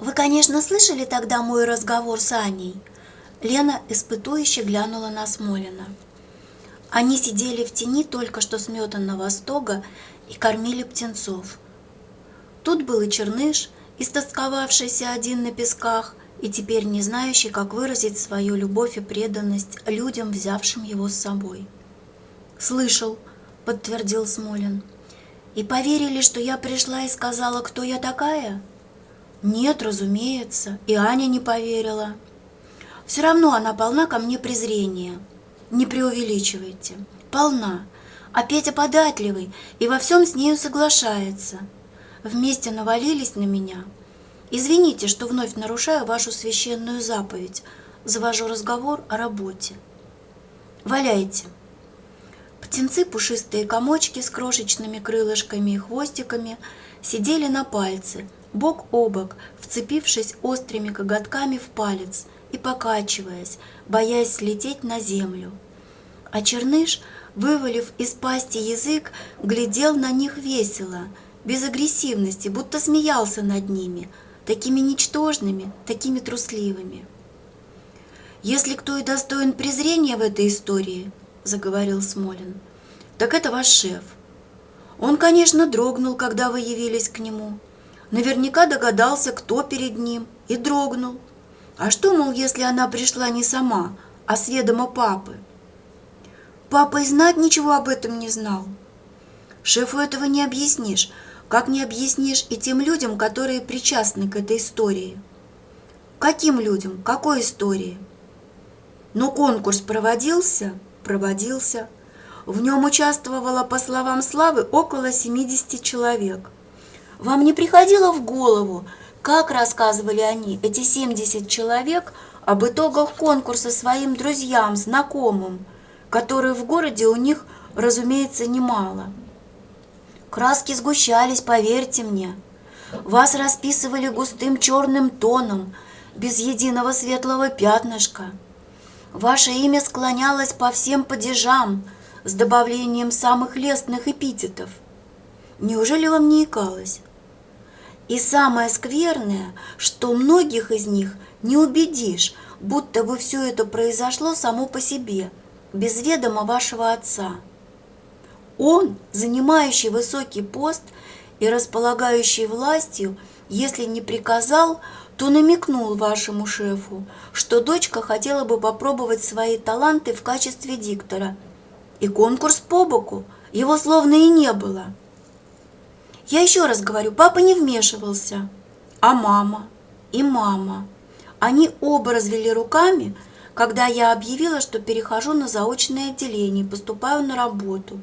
Вы, конечно, слышали тогда мой разговор с Аней? Лена испытующе глянула на Смолина. Они сидели в тени только что сметанного стога и кормили птенцов. Тут был и Черныш, истосковавшийся один на песках и теперь не знающий, как выразить свою любовь и преданность людям, взявшим его с собой. «Слышал», — подтвердил Смолин. «И поверили, что я пришла и сказала, кто я такая?» «Нет, разумеется, и Аня не поверила. Все равно она полна ко мне презрения. Не преувеличивайте. Полна. А Петя податливый и во всем с нею соглашается. Вместе навалились на меня. Извините, что вновь нарушаю вашу священную заповедь. Завожу разговор о работе. Валяйте». Птенцы, пушистые комочки с крошечными крылышками и хвостиками, сидели на пальце, бок о бок, вцепившись острыми коготками в палец и покачиваясь, боясь слететь на землю. А Черныш, вывалив из пасти язык, глядел на них весело, без агрессивности, будто смеялся над ними, такими ничтожными, такими трусливыми. «Если кто и достоин презрения в этой истории, — заговорил Смолин, — так это ваш шеф. Он, конечно, дрогнул, когда вы явились к нему. Наверняка догадался, кто перед ним, и дрогнул. А что, мол, если она пришла не сама, а с ведома папы? Папа и знать ничего об этом не знал. Шефу этого не объяснишь, как не объяснишь и тем людям, которые причастны к этой истории. Каким людям? Какой истории? Но конкурс проводился? Проводился. В нем участвовало, по словам Славы, около 70 человек. Вам не приходило в голову, как рассказывали они, эти 70 человек, об итогах конкурса своим друзьям, знакомым, которые в городе у них, разумеется, немало? Краски сгущались, поверьте мне. Вас расписывали густым черным тоном, без единого светлого пятнышка. Ваше имя склонялось по всем падежам с добавлением самых лестных эпитетов. Неужели вам не икалось? И самое скверное, что многих из них не убедишь, будто бы все это произошло само по себе, без ведома вашего отца. Он, занимающий высокий пост и располагающий властью, если не приказал, то намекнул вашему шефу, что дочка хотела бы попробовать свои таланты в качестве диктора. И конкурс по боку, его словно и не было. Я еще раз говорю, папа не вмешивался, а мама и мама. Они оба развели руками, когда я объявила, что перехожу на заочное отделение и поступаю на работу.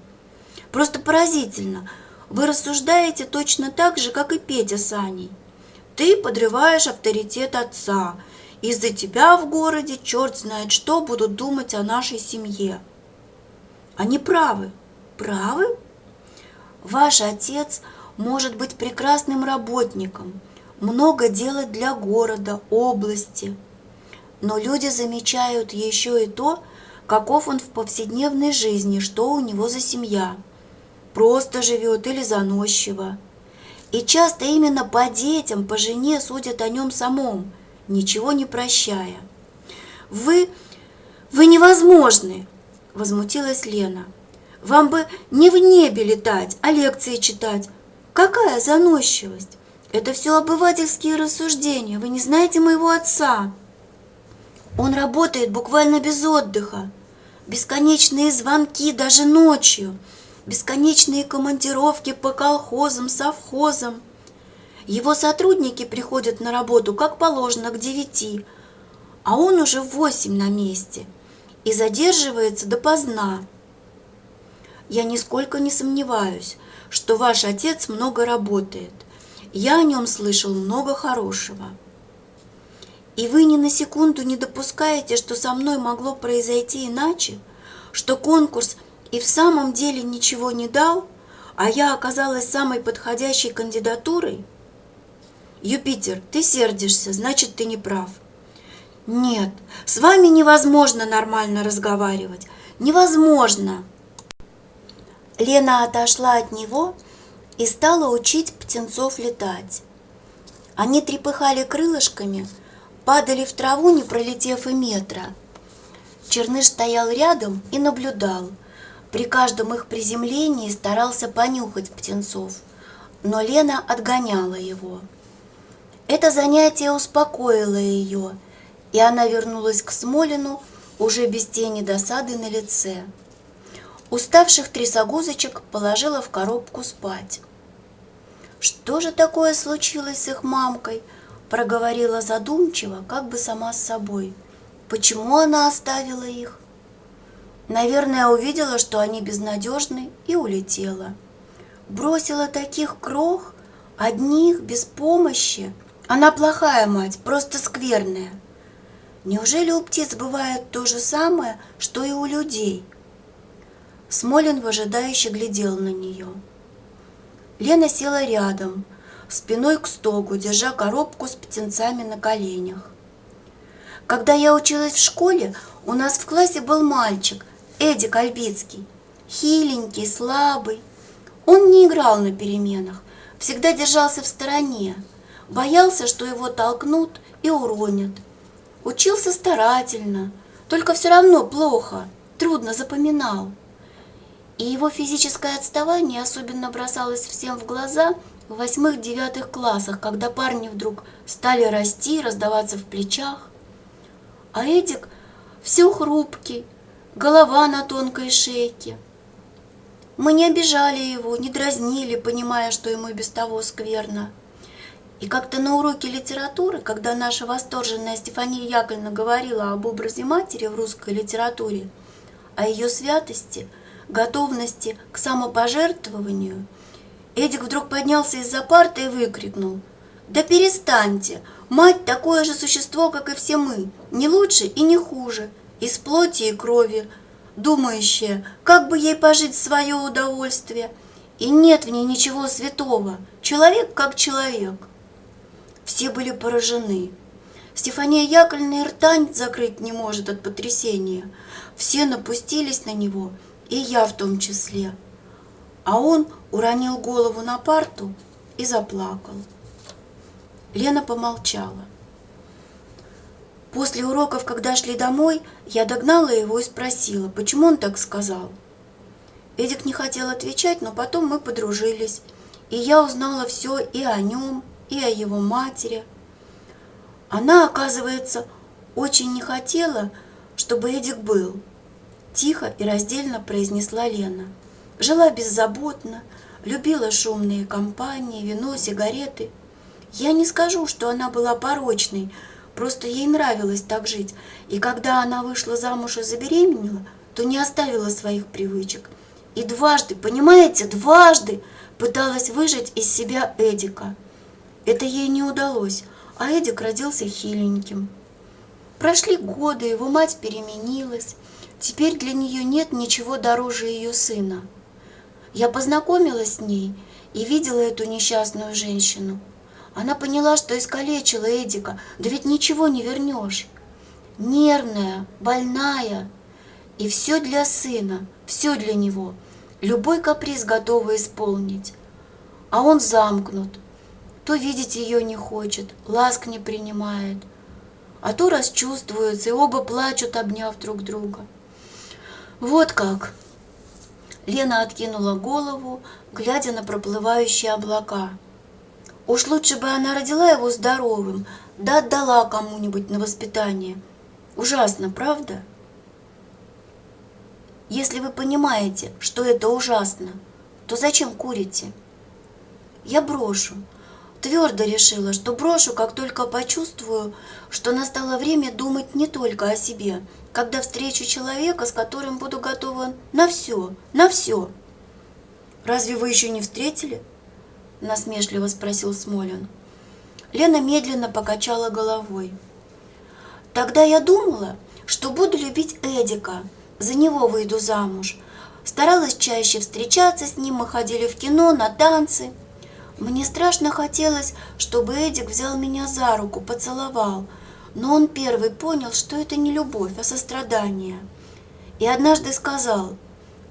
Просто поразительно, вы рассуждаете точно так же, как и Петя с Аней. Ты подрываешь авторитет отца. Из-за тебя в городе черт знает что будут думать о нашей семье. Они правы. Правы? Ваш отец может быть прекрасным работником, много делать для города, области. Но люди замечают еще и то, каков он в повседневной жизни, что у него за семья. Просто живет или заносчиво. И часто именно по детям, по жене судят о нем самом, ничего не прощая. Вы невозможны, возмутилась Лена. Вам бы не в небе летать, а лекции читать. Какая заносчивость? Это все обывательские рассуждения. Вы не знаете моего отца. Он работает буквально без отдыха. Бесконечные звонки даже ночью. Бесконечные командировки по колхозам, совхозам. Его сотрудники приходят на работу, как положено, к 9, а он уже в 8 на месте и задерживается допоздна. Я нисколько не сомневаюсь, что ваш отец много работает. Я о нем слышал много хорошего. И вы ни на секунду не допускаете, что со мной могло произойти иначе, что конкурс и в самом деле ничего не дал, а я оказалась самой подходящей кандидатурой? Юпитер, ты сердишься, значит, ты не прав. Нет, с вами невозможно нормально разговаривать. Невозможно. Лена отошла от него и стала учить птенцов летать. Они трепыхали крылышками, падали в траву, не пролетев и метра. Черныш стоял рядом и наблюдал. При каждом их приземлении старался понюхать птенцов, но Лена отгоняла его. Это занятие успокоило ее, и она вернулась к Смолину уже без тени досады на лице. Уставших трясогузочек положила в коробку спать. «Что же такое случилось с их мамкой?» – проговорила задумчиво, как бы сама с собой. «Почему она оставила их?» Наверное, увидела, что они безнадежны, и улетела. Бросила таких крох, одних, без помощи. Она плохая мать, просто скверная. Неужели у птиц бывает то же самое, что и у людей? Смолин выжидающе глядел на нее. Лена села рядом, спиной к стогу, держа коробку с птенцами на коленях. Когда я училась в школе, у нас в классе был мальчик, Эдик Альбицкий, хиленький, слабый. Он не играл на переменах, всегда держался в стороне, боялся, что его толкнут и уронят. Учился старательно, только все равно плохо, трудно запоминал. И его физическое отставание особенно бросалось всем в глаза в 8-9 классах, когда парни вдруг стали расти, раздаваться в плечах. А Эдик все хрупкий, голова на тонкой шейке. Мы не обижали его, не дразнили, понимая, что ему и без того скверно. И как-то на уроке литературы, когда наша восторженная Стефания Яковлевна говорила об образе матери в русской литературе, о ее святости, готовности к самопожертвованию, Эдик вдруг поднялся из-за парты и выкрикнул: «Да перестаньте! Мать такое же существо, как и все мы, не лучше и не хуже, из плоти и крови, думающая, как бы ей пожить в свое удовольствие, и нет в ней ничего святого, человек как человек». Все были поражены. Стефания Яковлевна и рта закрыть не может от потрясения. Все напустились на него, и я в том числе. А он уронил голову на парту и заплакал. Лена помолчала. После уроков, когда шли домой, я догнала его и спросила, почему он так сказал. Эдик не хотел отвечать, но потом мы подружились, и я узнала все и о нем, и о его матери. Она, оказывается, очень не хотела, чтобы Эдик был. Тихо и раздельно произнесла Лена. Жила беззаботно, любила шумные компании, вино, сигареты. Я не скажу, что она была порочной, просто ей нравилось так жить, и когда она вышла замуж и забеременела, то не оставила своих привычек. И дважды, понимаете, дважды пыталась выжать из себя Эдика. Это ей не удалось, а Эдик родился хиленьким. Прошли годы, его мать переменилась. Теперь для нее нет ничего дороже ее сына. Я познакомилась с ней и видела эту несчастную женщину. Она поняла, что искалечила Эдика, да ведь ничего не вернешь. Нервная, больная. И все для сына, все для него. Любой каприз готова исполнить. А он замкнут. То видеть ее не хочет, ласк не принимает. А то расчувствуются, и оба плачут, обняв друг друга. Вот как. Лена откинула голову, глядя на проплывающие облака. Уж лучше бы она родила его здоровым, да отдала кому-нибудь на воспитание. Ужасно, правда? Если вы понимаете, что это ужасно, то зачем курите? Я брошу. Твердо решила, что брошу, как только почувствую, что настало время думать не только о себе, когда встречу человека, с которым буду готова на все, на все. «Разве вы еще не встретили?» – насмешливо спросил Смолин. Лена медленно покачала головой. «Тогда я думала, что буду любить Эдика, за него выйду замуж. Старалась чаще встречаться с ним, мы ходили в кино, на танцы. Мне страшно хотелось, чтобы Эдик взял меня за руку, поцеловал, но он первый понял, что это не любовь, а сострадание. И однажды сказал: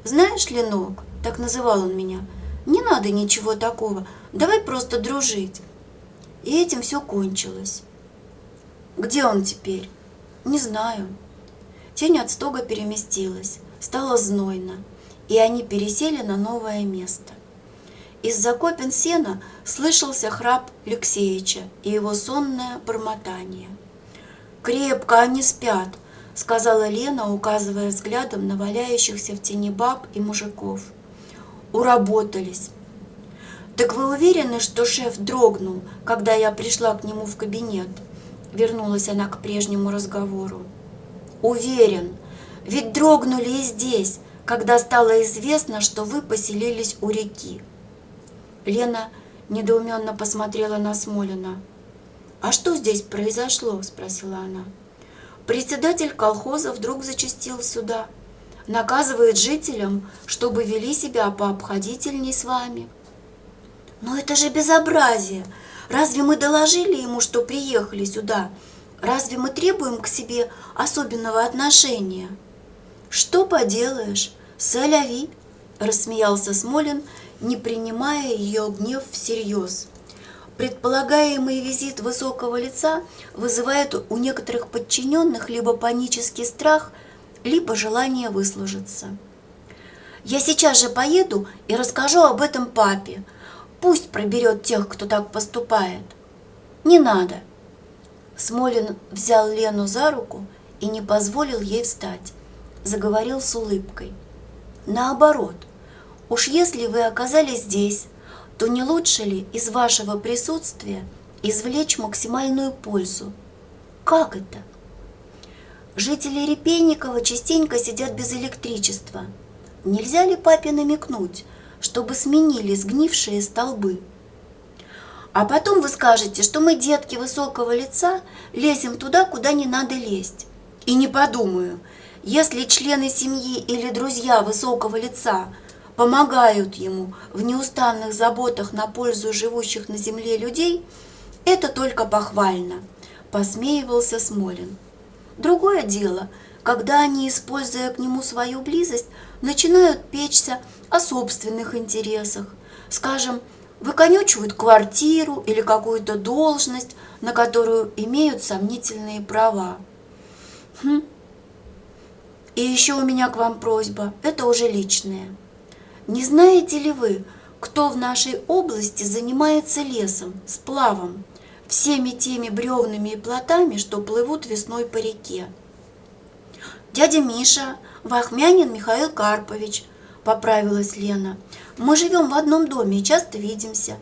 «Знаешь, Ленок, так называл он меня, не надо ничего такого, давай просто дружить». и этим все кончилось. Где он теперь? Не знаю. Тень от стога переместилась, стало знойно, и они пересели на новое место. Из-за копен сена слышался храп Алексеича и его сонное бормотание. «Крепко они спят», — сказала Лена, указывая взглядом на валяющихся в тени баб и мужиков. «Уработались». «Так вы уверены, что шеф дрогнул, когда я пришла к нему в кабинет?» Вернулась она к прежнему разговору. «Уверен, ведь дрогнули и здесь, когда стало известно, что вы поселились у реки». Лена недоуменно посмотрела на Смолина. «А что здесь произошло?» – спросила она. «Председатель колхоза вдруг зачастил сюда. Наказывает жителям, чтобы вели себя пообходительней с вами». «Но это же безобразие! Разве мы доложили ему, что приехали сюда? Разве мы требуем к себе особенного отношения?» «Что поделаешь, сэляви!» – рассмеялся Смолин, не принимая ее гнев всерьез. Предполагаемый визит высокого лица вызывает у некоторых подчиненных либо панический страх, либо желание выслужиться. «Я сейчас же поеду и расскажу об этом папе. Пусть проберет тех, кто так поступает». «Не надо». Смолин взял Лену за руку и не позволил ей встать. Заговорил с улыбкой. «Наоборот, уж если вы оказались здесь, то не лучше ли из вашего присутствия извлечь максимальную пользу? Как это? Жители Репейникова частенько сидят без электричества. Нельзя ли папе намекнуть, чтобы сменили сгнившие столбы? А потом вы скажете, что мы, детки высокого лица, лезем туда, куда не надо лезть. И не подумаю, если члены семьи или друзья высокого лица помогают ему в неустанных заботах на пользу живущих на земле людей, это только похвально», – посмеивался Смолин. «Другое дело, когда они, используя к нему свою близость, начинают печься о собственных интересах, скажем, выконючивают квартиру или какую-то должность, на которую имеют сомнительные права. И еще у меня к вам просьба, это уже личное. Не знаете ли вы, кто в нашей области занимается лесом, сплавом, всеми теми бревнами и плотами, что плывут весной по реке?» «Дядя Миша, Вахмянин Михаил Карпович», – поправилась Лена. «Мы живем в одном доме и часто видимся».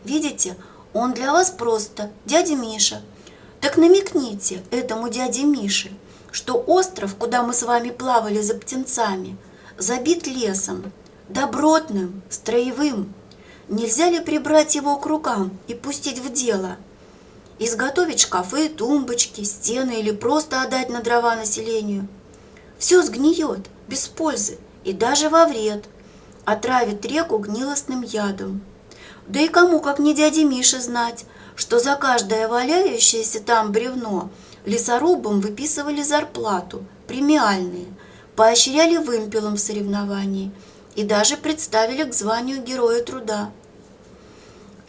«Видите, он для вас просто дядя Миша. Так намекните этому дяде Мише, что остров, куда мы с вами плавали за птенцами, забит лесом, добротным, строевым. Нельзя ли прибрать его к рукам и пустить в дело? Изготовить шкафы, тумбочки, стены или просто отдать на дрова населению? Все сгниет, без пользы и даже во вред, отравит реку гнилостным ядом. Да и кому, как не дяде Мише, знать, что за каждое валяющееся там бревно лесорубам выписывали зарплату, премиальные, поощряли вымпелом в соревновании и даже представили к званию Героя Труда».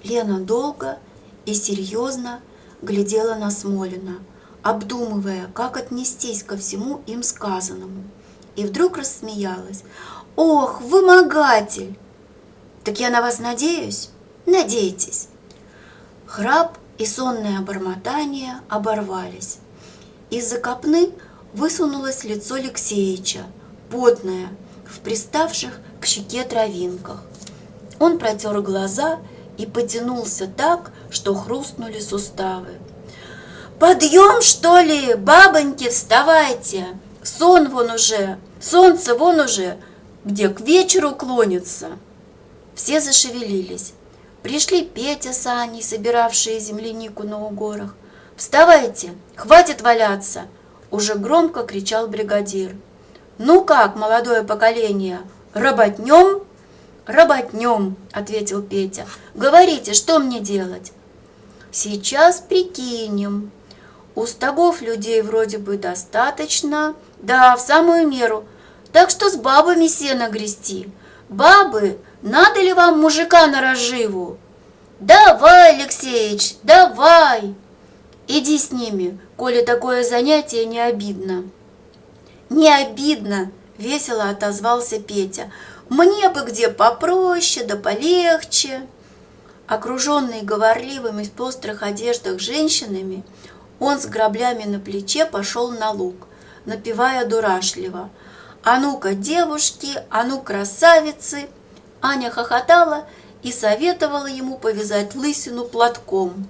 Лена долго и серьезно глядела на Смолина, обдумывая, как отнестись ко всему им сказанному, и вдруг рассмеялась. «Ох, вымогатель!» «Так я на вас надеюсь?» «Надейтесь». Храп и сонное бормотание оборвались. Из-за копны высунулось лицо Алексеича, потное, в приставших к щеке травинках. Он протер глаза и потянулся так, что хрустнули суставы. «Подъем, что ли, бабоньки, вставайте! Сон вон уже, солнце вон уже, где к вечеру клонится!» Все зашевелились. Пришли Петя с Аней, собиравшие землянику на угорах. «Вставайте, хватит валяться!» Уже громко кричал бригадир. «Ну как, молодое поколение, работнем?» «Работнем», — ответил Петя. «Говорите, что мне делать?» «Сейчас прикинем. У стогов людей вроде бы достаточно, да, в самую меру. Так что с бабами сено грести. Бабы, надо ли вам мужика на разживу?» «Давай, Алексеич, давай! Иди с ними, коли такое занятие не обидно». «Не обидно!» – весело отозвался Петя. «Мне бы где попроще да полегче». Окруженный говорливыми в пестрых одеждах женщинами, он с граблями на плече пошел на луг, напевая дурашливо: «А ну-ка, девушки, а ну, красавицы!» Аня хохотала и советовала ему повязать лысину платком.